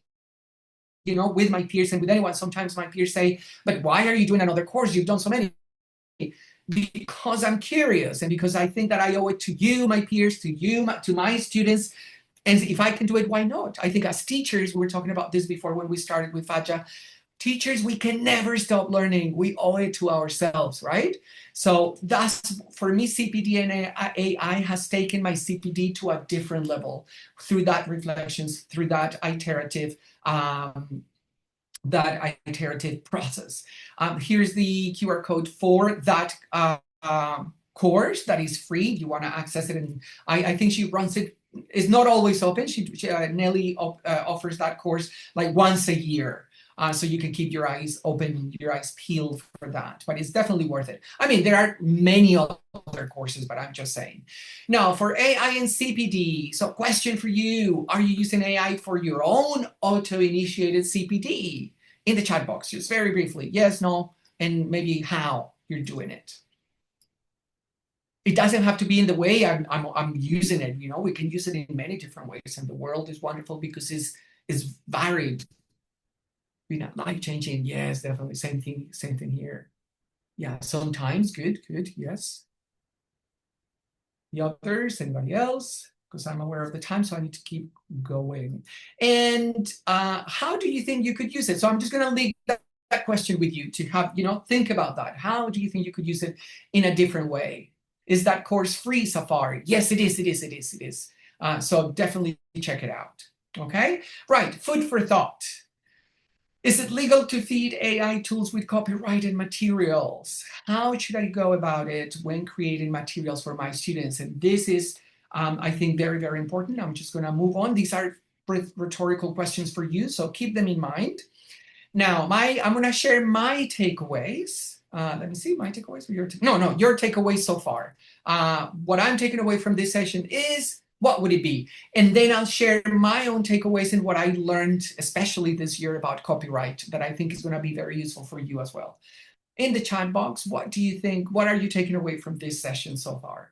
with my peers and with anyone. Sometimes my peers say, but why are you doing another course? You've done so many. Because I'm curious and because I think that I owe it to you, my peers, to you, to my students. And if I can do it, why not? I think as teachers, we were talking about this before when we started with Faja, teachers, we can never stop learning. We owe it to ourselves, right? So that's, for me, CPD and AI has taken my CPD to a different level through that reflections, through that iterative that iterative process. Here's the QR code for that course that is free. You want to access it, and I think she runs it. It's not always open. Nelly offers that course like once a year. So you can keep your eyes open, your eyes peeled for that, but it's definitely worth it. I mean, there are many other courses, but I'm just saying. Now, for AI and CPD, so question for you, are you using AI for your own auto-initiated CPD? In the chat box, just very briefly, yes, no, and maybe how you're doing it. It doesn't have to be in the way I'm using it. You know, we can use it in many different ways, and the world is wonderful because it's varied. You know, life-changing, yes, definitely. Same thing here. Yeah, sometimes good, yes. The others, anybody else? Because I'm aware of the time, so I need to keep going. And how do you think you could use it? So I'm just going to leave that question with you to have, think about that. How do you think you could use it in a different way? Is that course free so far? Yes, it is. So definitely check it out. Okay, right, food for thought. Is it legal to feed AI tools with copyrighted materials? How should I go about it when creating materials for my students? And this is, I think, very, very important. I'm just going to move on. These are rhetorical questions for you, so keep them in mind. Now, I'm going to share my takeaways. Let me see, my takeaways or your your takeaways so far. What I'm taking away from this session is, what would it be? And then I'll share my own takeaways and what I learned, especially this year, about copyright that I think is going to be very useful for you as well. In the chat box, what do you think? What are you taking away from this session so far?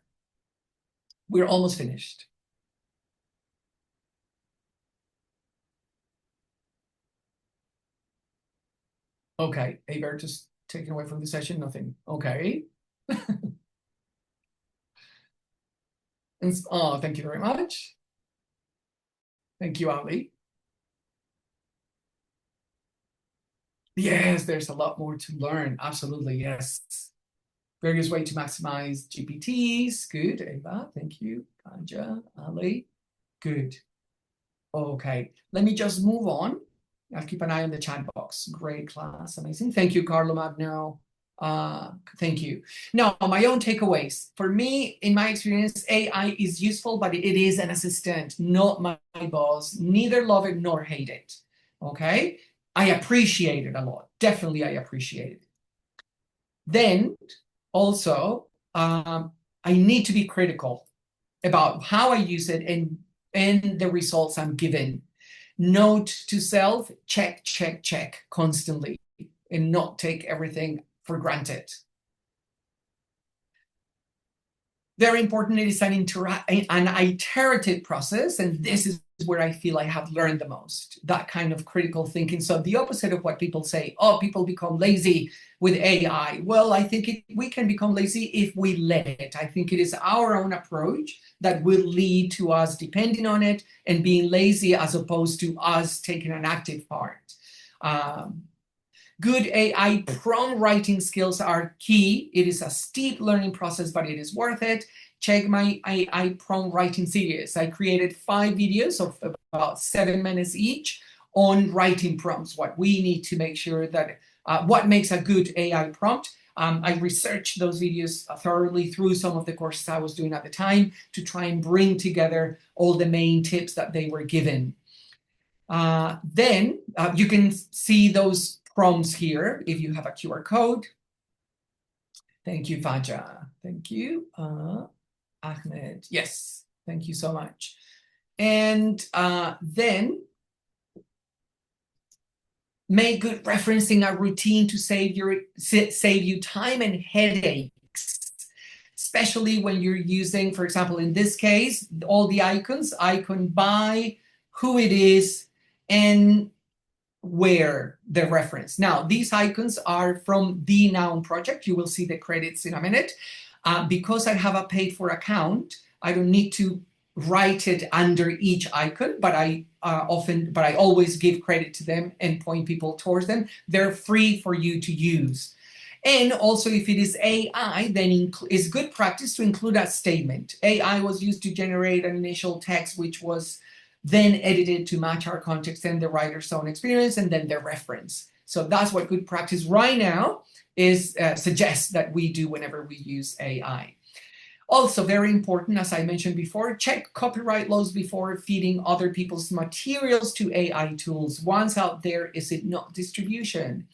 We're almost finished. Okay, Abert just taken away from the session, nothing. Okay. And, oh, thank you very much. Thank you, Ali. Yes, there's a lot more to learn. Absolutely, yes. Various ways to maximize GPTs. Good, Ava. Thank you. Anja, Ali. Good. Okay, let me just move on. I'll keep an eye on the chat box. Great class, amazing. Thank you, Carlo Magno. Thank you. Now, my own takeaways. For me, in my experience, AI is useful, but it is an assistant, not my boss. Neither love it nor hate it. Okay? I appreciate it a lot. Definitely, I appreciate it. Then, also, I need to be critical about how I use it and the results I'm given. Note to self, check constantly, and not take everything for granted. Very important, it is an iterative process, and this is where I feel I have learned the most, that kind of critical thinking. So the opposite of what people say, oh, people become lazy with AI. Well, I think we can become lazy if we let it. I think it is our own approach that will lead to us depending on it and being lazy as opposed to us taking an active part. Good AI prompt writing skills are key. It is a steep learning process, but it is worth it. Check my AI prompt writing series. I created 5 videos of about 7 minutes each on writing prompts, what we need to make sure that, what makes a good AI prompt. I researched those videos thoroughly through some of the courses I was doing at the time to try and bring together all the main tips that they were given. Then you can see those prompts here if you have a QR code. Thank you, Faja. Thank you. Ahmed, yes, thank you so much. And then make good referencing a routine to save you time and headaches, especially when you're using, for example, in this case, all the icons, icon by, who it is, and where the reference. Now, these icons are from the Noun project. You will see the credits in a minute. Because I have a paid for account, I don't need to write it under each icon, but I always give credit to them and point people towards them. They're free for you to use. And also, if it is AI, then it's good practice to include a statement. AI was used to generate an initial text, which was then edited to match our context and the writer's own experience, and then the reference. So that's what good practice right now is suggests that we do whenever we use AI. Also very important, as I mentioned before, check copyright laws before feeding other people's materials to AI tools. Once out there, is it not distribution?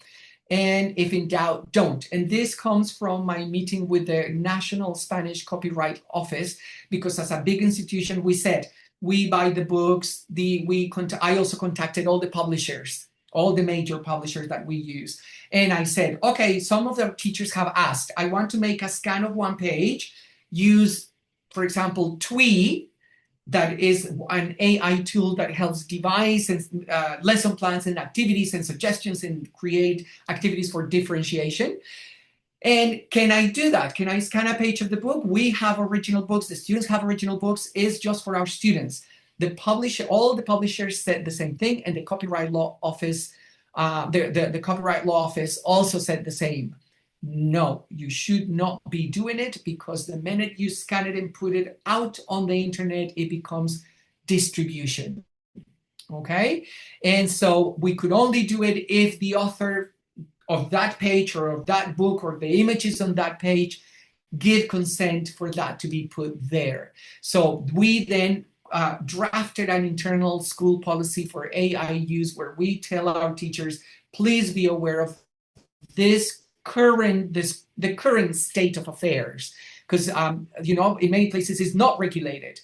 And if in doubt, don't. And this comes from my meeting with the National Spanish Copyright Office, because as a big institution, we said, we buy the books, I also contacted all the publishers, all the major publishers that we use. And I said, okay, some of the teachers have asked, I want to make a scan of one page, use, for example, Twee, that is an AI tool that helps devise and lesson plans and activities and suggestions and create activities for differentiation. And can I do that? Can I scan a page of the book? We have original books. The students have original books. It's just for our students. All the publishers said the same thing, and the Copyright Law Office, the Copyright Law Office also said the same. No, you should not be doing it, because the minute you scan it and put it out on the internet, it becomes distribution. Okay? And so we could only do it if the author of that page or of that book or the images on that page give consent for that to be put there. So we then drafted an internal school policy for AI use, where we tell our teachers, please be aware of the current state of affairs, because in many places it's not regulated.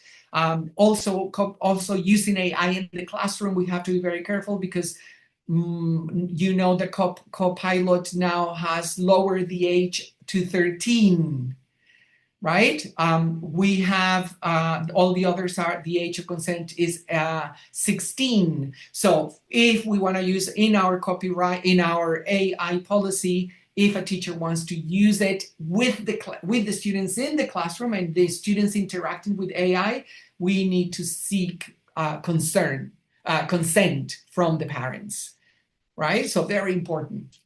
Also using AI in the classroom, we have to be very careful, because the Copilot now has lowered the age to 13, right? We have all the others are, the age of consent is 16. So if we want to use in our AI policy, if a teacher wants to use it with the students in the classroom and the students interacting with AI, we need to seek consent from the parents, right? So very important.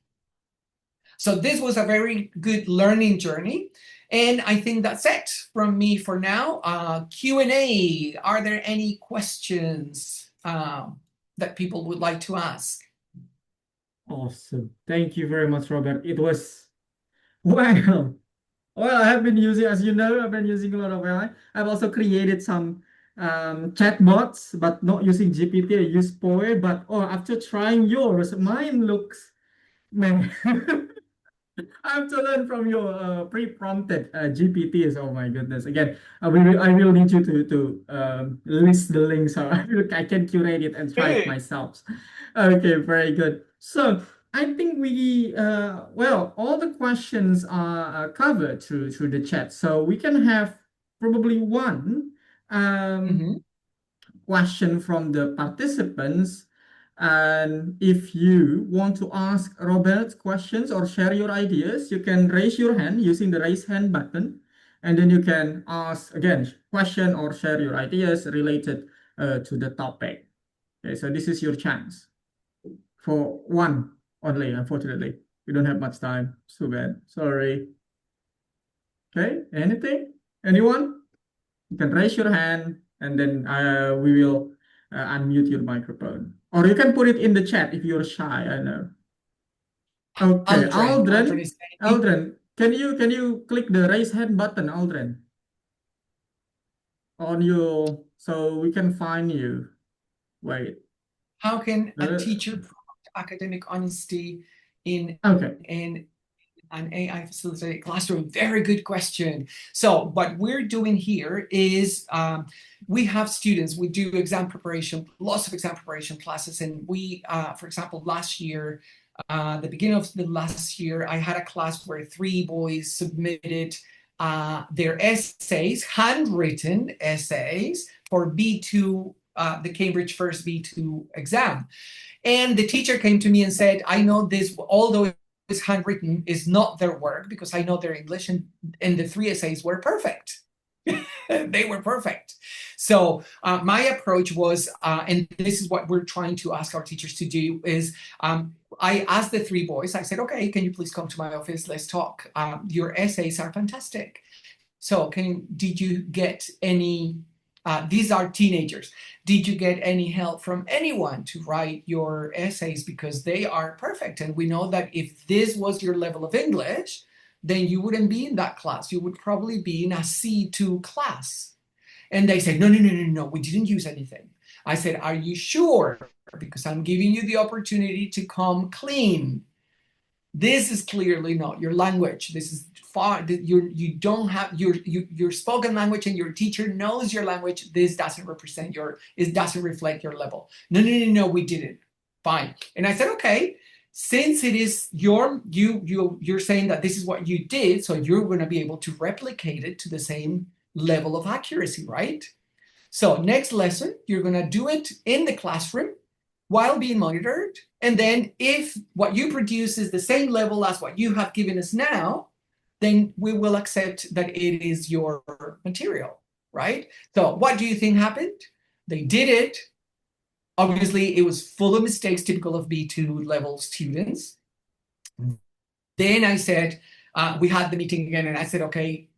So this was a very good learning journey. And I think that's it from me for now. Q&A, are there any questions that people would like to ask? Awesome. Thank you very much, Robert. It was, well, I have been using, as you know, I've been using a lot of AI. I've also created some chatbots, but not using GPT. I use Poe, but after trying yours, mine looks, man, I have to learn from your pre-prompted GPTs. Oh my goodness! Again, I will need you to list the links so I can curate it and try it myself. Okay, very good. So I think we all the questions are covered through the chat. So we can have probably one question from the participants. And if you want to ask Robert questions or share your ideas, you can raise your hand using the raise hand button. And then you can ask, again, question or share your ideas related to the topic. Okay, so this is your chance for one only, unfortunately. We don't have much time. So bad. Sorry. Okay, anything? Anyone? You can raise your hand and then we will unmute your microphone. Or you can put it in the chat if you're shy, I know. Okay, Aldrin, can you click the raise hand button, Aldrin? On your, so we can find you. Wait. How can a teacher promote academic honesty in an AI facilitated classroom? Very good question. So what we're doing here is we have students, we do exam preparation, lots of exam preparation classes. And we, for example, last year, the beginning of the last year, I had a class where 3 boys submitted their essays, handwritten essays for B2, the Cambridge First B2 exam. And the teacher came to me and said, I know this, although it's handwritten, is not their work, because I know their English, and the 3 essays were perfect. They were perfect. So my approach was, and this is what we're trying to ask our teachers to do, is I asked the 3 boys, I said, okay, can you please come to my office? Let's talk. Your essays are fantastic. So did you get any these are teenagers. Did you get any help from anyone to write your essays? Because they are perfect. And we know that if this was your level of English, then you wouldn't be in that class. You would probably be in a C2 class. And they said, no, no, no, no, no, we didn't use anything. I said, are you sure? Because I'm giving you the opportunity to come clean. This is clearly not your language. This is far, you don't have your spoken language, and your teacher knows your language. This doesn't represent it doesn't reflect your level. No, no, no, no, we didn't. Fine. And I said, okay, since it is you're saying that this is what you did, so you're going to be able to replicate it to the same level of accuracy, right? So next lesson, you're going to do it in the classroom while being monitored. And then if what you produce is the same level as what you have given us now, then we will accept that it is your material, right? So what do you think happened? They did it. Obviously, it was full of mistakes, typical of B2 level students. Then I said, we had the meeting again, and I said, okay,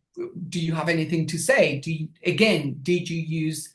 do you have anything to say? Did you use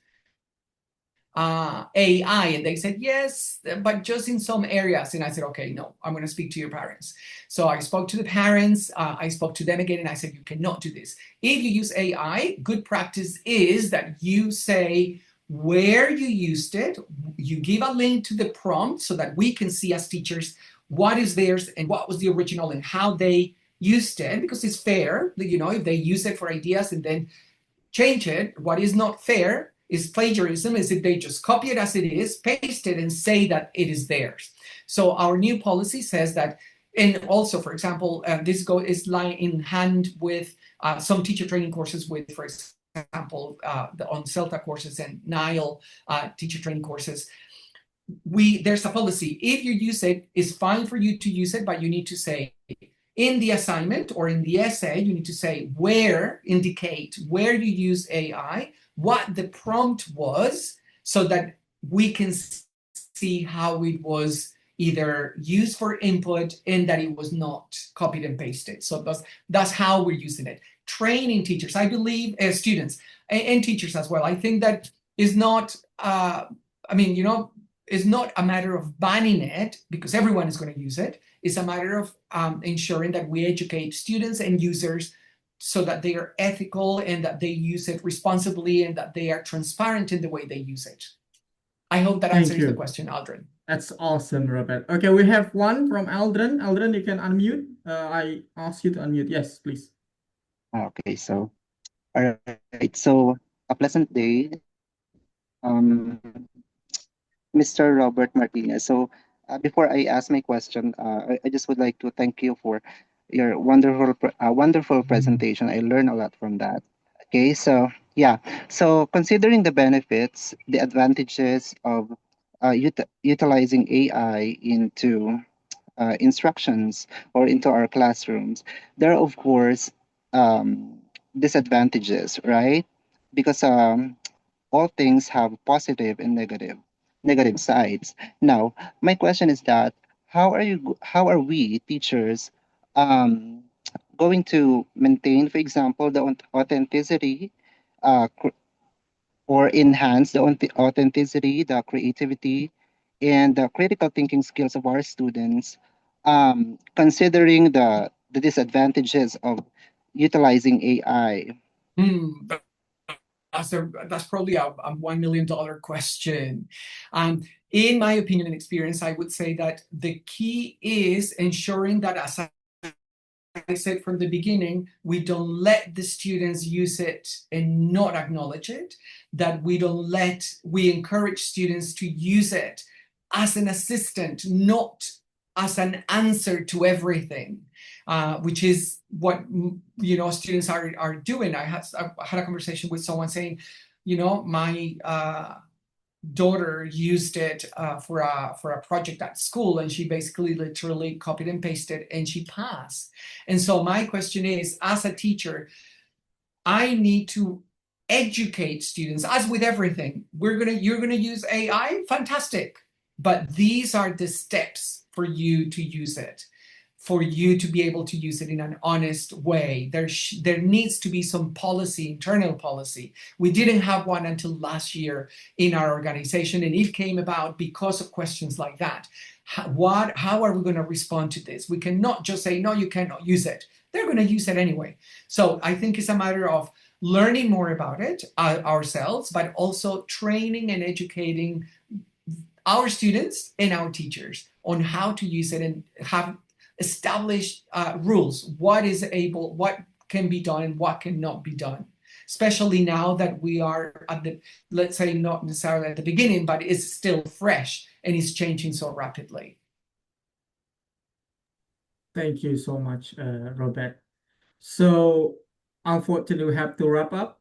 AI? And they said, yes, but just in some areas. And I said, okay, no, I'm going to speak to your parents. So I spoke to the parents. I spoke to them again, and I said, you cannot do this. If you use AI, good practice is that you say where you used it. You give a link to the prompt so that we can see as teachers what is theirs and what was the original and how they used it, because it's fair, if they use it for ideas and then change it. What is not fair is plagiarism, is if they just copy it as it is, paste it, and say that it is theirs. So our new policy says that, and also, for example, this is lying in hand with some teacher training courses with, for example, on CELTA courses and NILE teacher training courses. There's a policy. If you use it, it's fine for you to use it, but you need to say in the assignment or in the essay, you need to say indicate where you use AI, what the prompt was, so that we can see how it was either used for input and that it was not copied and pasted. So that's how we're using it. Training teachers, I believe, students and teachers as well. I think that is not, it's not a matter of banning it because everyone is going to use it. It's a matter of ensuring that we educate students and users so that they are ethical and that they use it responsibly and that they are transparent in the way they use it. I hope that answers the question, Aldrin. That's awesome, Robert. Okay, we have one from Aldrin. Aldrin, you can unmute. I ask you to unmute. Yes, please. Okay, so, all right. So, a pleasant day, Mr. Robert Martinez. So, before I ask my question, I just would like to thank you for your wonderful presentation. I learned a lot from that. Okay, so yeah, so considering the benefits, the advantages of utilizing AI into instructions or into our classrooms, there are of course disadvantages, right? Because all things have positive and negative sides. Now, my question is that how are we teachers um, going to maintain, for example, the authenticity uh, or enhance the authenticity, the creativity, and the critical thinking skills of our students, considering the disadvantages of utilizing AI? That's probably a $1 million question. In my opinion and experience, I would say that the key is ensuring that, as I said from the beginning, we don't let the students use it and not acknowledge it, that we encourage students to use it as an assistant, not as an answer to everything, which is what students are doing. I had a conversation with someone saying, my daughter used it for a project at school, and she basically literally copied and pasted and she passed. And so my question is, as a teacher, I need to educate students. As with everything, you're gonna use AI, fantastic, but these are the steps for you to use it. for you to be able to use it in an honest way. There needs to be some policy, internal policy. We didn't have one until last year in our organization, and it came about because of questions like that. How are we going to respond to this? We cannot just say, no, you cannot use it. They're going to use it anyway. So I think it's a matter of learning more about it ourselves, but also training and educating our students and our teachers on how to use it and have established rules. What can be done and what cannot be done. Especially now that we are at the, let's say, not necessarily at the beginning, but it's still fresh and it's changing so rapidly. Thank you so much, Robert. So unfortunately, we have to wrap up,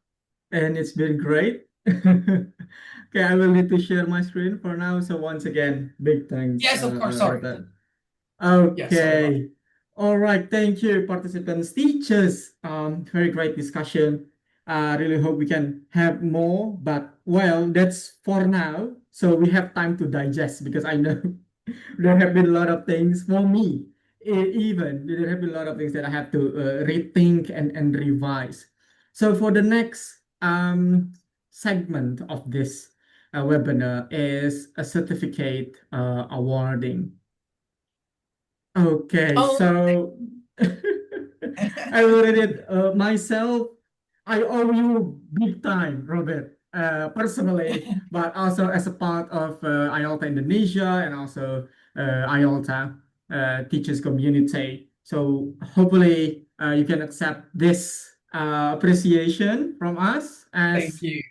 and it's been great. Okay, I will need to share my screen for now. So once again, big thanks, Yes, of course. Sorry. Robert. Yes, sorry about Okay. All right. Thank you, participants, teachers. Very great discussion. I really hope we can have more, but well, that's for now. So we have time to digest because I know there have been a lot of things for me. Even there have been a lot of things that I have to rethink and revise. So for the next segment of this webinar is a certificate awarding. Okay, Oh. so I will read it myself. I owe you big time, Robert, personally, but also as a part of IELTA Indonesia and also IELTA teachers community. So hopefully you can accept this appreciation from us Thank as you.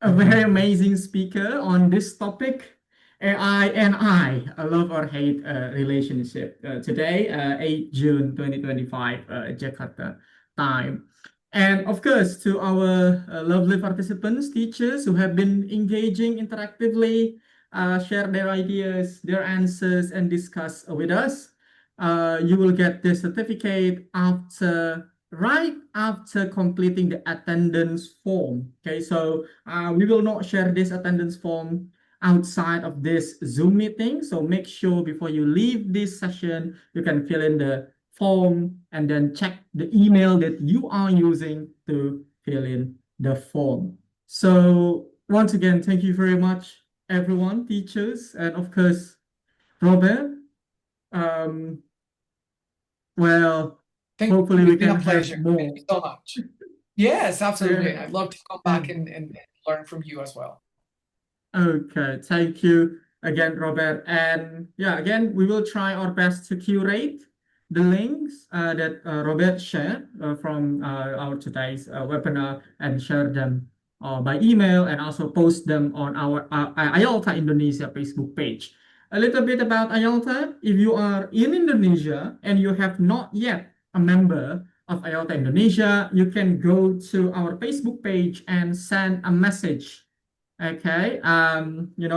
a very amazing speaker on this topic. AI and I, a love or hate relationship. Today, 8 June 2025, Jakarta time. And of course, to our lovely participants, teachers who have been engaging interactively, share their ideas, their answers, and discuss with us. You will get the certificate right after completing the attendance form. Okay, so we will not share this attendance form outside of this Zoom meeting. So make sure before you leave this session, you can fill in the form and then check the email that you are using to fill in the form. So once again, thank you very much, everyone, teachers, and of course, Robert. Well, Thank you. hopefully It's we been can a pleasure. have more. Thank you so much. Yes, absolutely. Yeah. I'd love to come back and learn from you as well. Okay, thank you again, Robert. And yeah, again, we will try our best to curate the links that Robert shared from our today's webinar and share them by email and also post them on our IELTA Indonesia Facebook page. A little bit about IELTA. If you are in Indonesia and you have not yet a member of IELTA Indonesia, you can go to our Facebook page and send a message. Okay,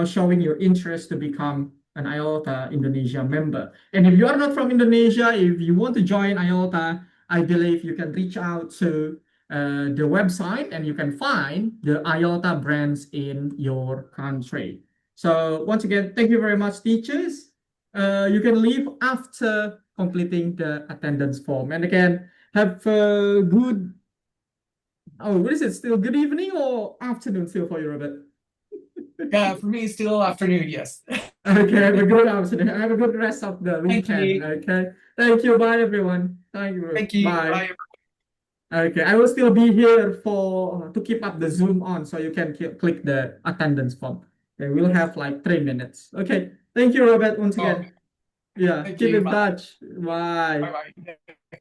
showing your interest to become an IELTA Indonesia member. And if you are not from Indonesia, if you want to join IELTA, I believe you can reach out to the website and you can find the IELTA brands in your country. So once again, thank you very much, teachers. You can leave after completing the attendance form. And again, have a good, what is it, still good evening or afternoon still for you, Robert? Yeah, for me, it's still afternoon, yes. Okay, have a good afternoon. Have a good rest of the Thank weekend. you. Okay. Thank you. Bye, everyone. Thank you. Thank you. Bye. Bye. Okay, I will still be here for to keep up the Zoom on, so you can click the attendance form. Okay, we'll have like 3 minutes. Okay. Thank you, Robert, once again. Okay. Yeah, Thank keep you. in Bye. touch. Bye. Bye-bye.